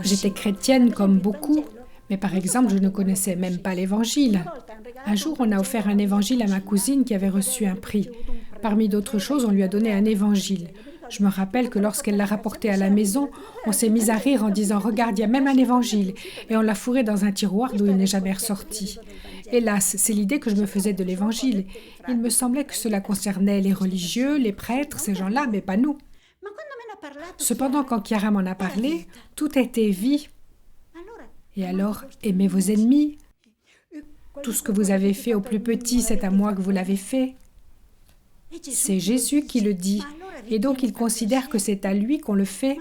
J'étais chrétienne comme beaucoup, mais par exemple, je ne connaissais même pas l'Évangile. Un jour, on a offert un évangile à ma cousine qui avait reçu un prix. Parmi d'autres choses, on lui a donné un évangile. Je me rappelle que lorsqu'elle l'a rapporté à la maison, on s'est mis à rire en disant « Regarde, il y a même un évangile !» et on l'a fourré dans un tiroir d'où il n'est jamais ressorti. Hélas, c'est l'idée que je me faisais de l'évangile. Il me semblait que cela concernait les religieux, les prêtres, ces gens-là, mais pas nous. Cependant, quand Chiara m'en a parlé, tout était vie. Et alors, aimez vos ennemis. Tout ce que vous avez fait au plus petit, c'est à moi que vous l'avez fait. C'est Jésus qui le dit, et donc il considère que c'est à lui qu'on le fait.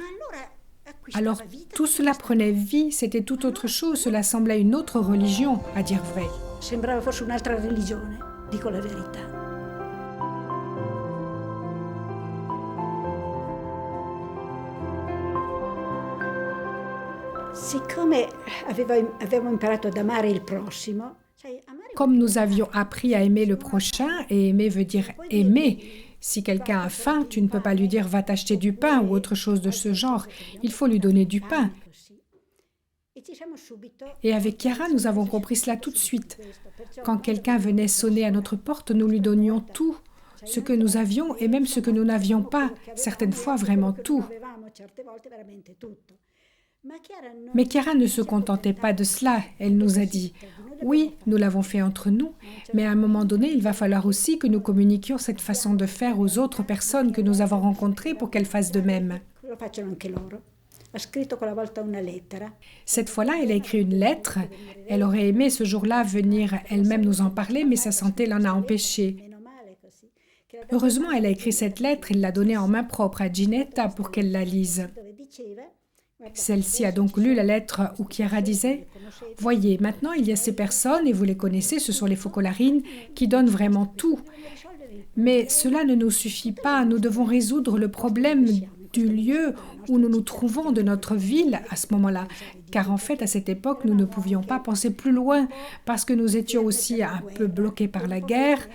Alors tout cela prenait vie, c'était tout autre chose, cela semblait une autre religion, à dire vrai. Sembrava forse un'altra religione, dico la verità. Siccome avevamo imparato ad amare il prossimo, comme nous avions appris à aimer le prochain, et aimer veut dire aimer. Si quelqu'un a faim, tu ne peux pas lui dire « va t'acheter du pain » ou autre chose de ce genre. Il faut lui donner du pain. Et avec Chiara, nous avons compris cela tout de suite. Quand quelqu'un venait sonner à notre porte, nous lui donnions tout, ce que nous avions et même ce que nous n'avions pas, certaines fois vraiment tout. Mais Chiara ne se contentait pas de cela. Elle nous a dit « Oui, nous l'avons fait entre nous, mais à un moment donné, il va falloir aussi que nous communiquions cette façon de faire aux autres personnes que nous avons rencontrées pour qu'elles fassent de même. » Cette fois-là, elle a écrit une lettre. Elle aurait aimé ce jour-là venir elle-même nous en parler, mais sa santé l'en a empêchée. Heureusement, elle a écrit cette lettre et l'a donnée en main propre à Ginetta pour qu'elle la lise. Celle-ci a donc lu la lettre où Chiara disait « Voyez, maintenant il y a ces personnes, et vous les connaissez, ce sont les focolarines, qui donnent vraiment tout. Mais cela ne nous suffit pas, nous devons résoudre le problème du lieu où nous nous trouvons, de notre ville à ce moment-là. Car en fait, à cette époque, nous ne pouvions pas penser plus loin, parce que nous étions aussi un peu bloqués par la guerre,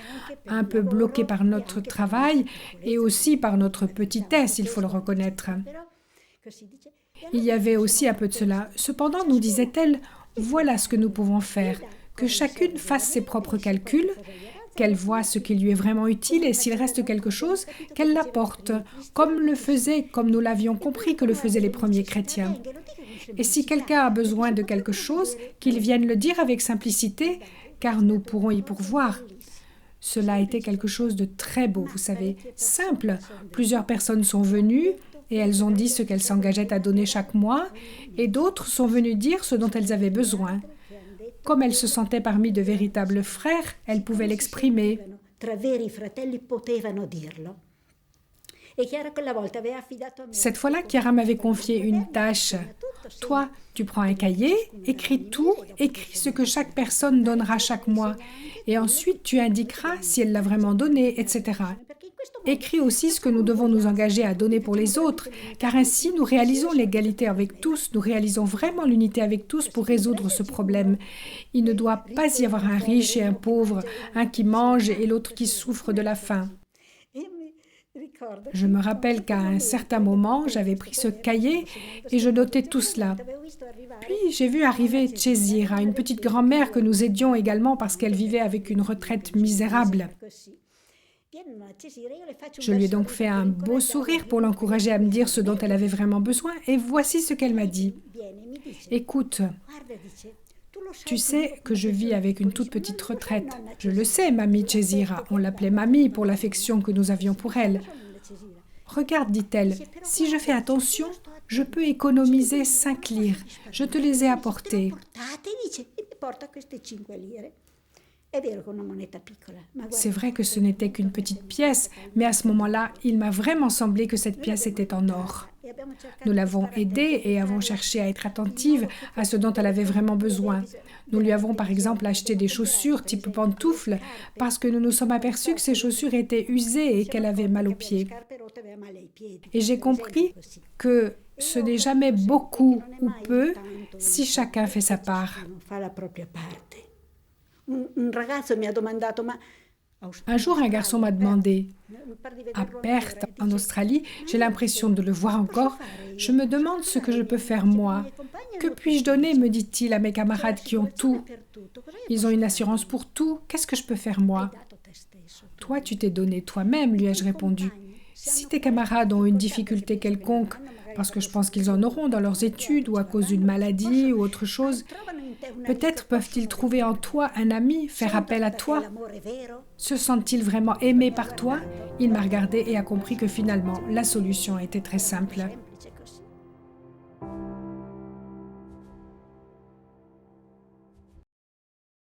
un peu bloqués par notre travail, et aussi par notre petitesse, il faut le reconnaître. » Il y avait aussi un peu de cela. Cependant, nous disait-elle, voilà ce que nous pouvons faire, que chacune fasse ses propres calculs, qu'elle voie ce qui lui est vraiment utile et s'il reste quelque chose, qu'elle l'apporte, comme nous l'avions compris que le faisaient les premiers chrétiens. Et si quelqu'un a besoin de quelque chose, qu'il vienne le dire avec simplicité, car nous pourrons y pourvoir. Cela a été quelque chose de très beau, vous savez, simple. Plusieurs personnes sont venues, et elles ont dit ce qu'elles s'engageaient à donner chaque mois, et d'autres sont venues dire ce dont elles avaient besoin. Comme elles se sentaient parmi de véritables frères, elles pouvaient l'exprimer. Cette fois-là, Chiara m'avait confié une tâche. Toi, tu prends un cahier, écris tout, écris ce que chaque personne donnera chaque mois, et ensuite tu indiqueras si elle l'a vraiment donné, etc. Écris aussi ce que nous devons nous engager à donner pour les autres, car ainsi nous réalisons l'égalité avec tous, nous réalisons vraiment l'unité avec tous pour résoudre ce problème. Il ne doit pas y avoir un riche et un pauvre, un qui mange et l'autre qui souffre de la faim. Je me rappelle qu'à un certain moment, j'avais pris ce cahier et je notais tout cela. Puis j'ai vu arriver Cesira, une petite grand-mère que nous aidions également parce qu'elle vivait avec une retraite misérable. Je lui ai donc fait un beau sourire pour l'encourager à me dire ce dont elle avait vraiment besoin, et voici ce qu'elle m'a dit. « Écoute, tu sais que je vis avec une toute petite retraite. Je le sais, mamie Cesira. On l'appelait mamie pour l'affection que nous avions pour elle. Regarde, dit-elle, si je fais attention, je peux économiser 5 lire. Je te les ai apportées. » C'est vrai que ce n'était qu'une petite pièce, mais à ce moment-là, il m'a vraiment semblé que cette pièce était en or. Nous l'avons aidée et avons cherché à être attentive à ce dont elle avait vraiment besoin. Nous lui avons par exemple acheté des chaussures type pantoufles parce que nous nous sommes aperçus que ces chaussures étaient usées et qu'elle avait mal aux pieds. Et j'ai compris que ce n'est jamais beaucoup ou peu si chacun fait sa part. Un ragazzo mi ha domandato, ma Un jour, un garçon m'a demandé, à Perth, en Australie, j'ai l'impression de le voir encore, je me demande ce que je peux faire moi. Que puis-je donner, me dit-il, à mes camarades qui ont tout? Ils ont une assurance pour tout, qu'est-ce que je peux faire moi? Toi, tu t'es donné toi-même, lui ai-je répondu. Si tes camarades ont une difficulté quelconque, parce que je pense qu'ils en auront dans leurs études ou à cause d'une maladie ou autre chose, peut-être peuvent-ils trouver en toi un ami, faire appel à toi. Se sentent-ils vraiment aimés par toi? Il m'a regardé et a compris que finalement, la solution était très simple.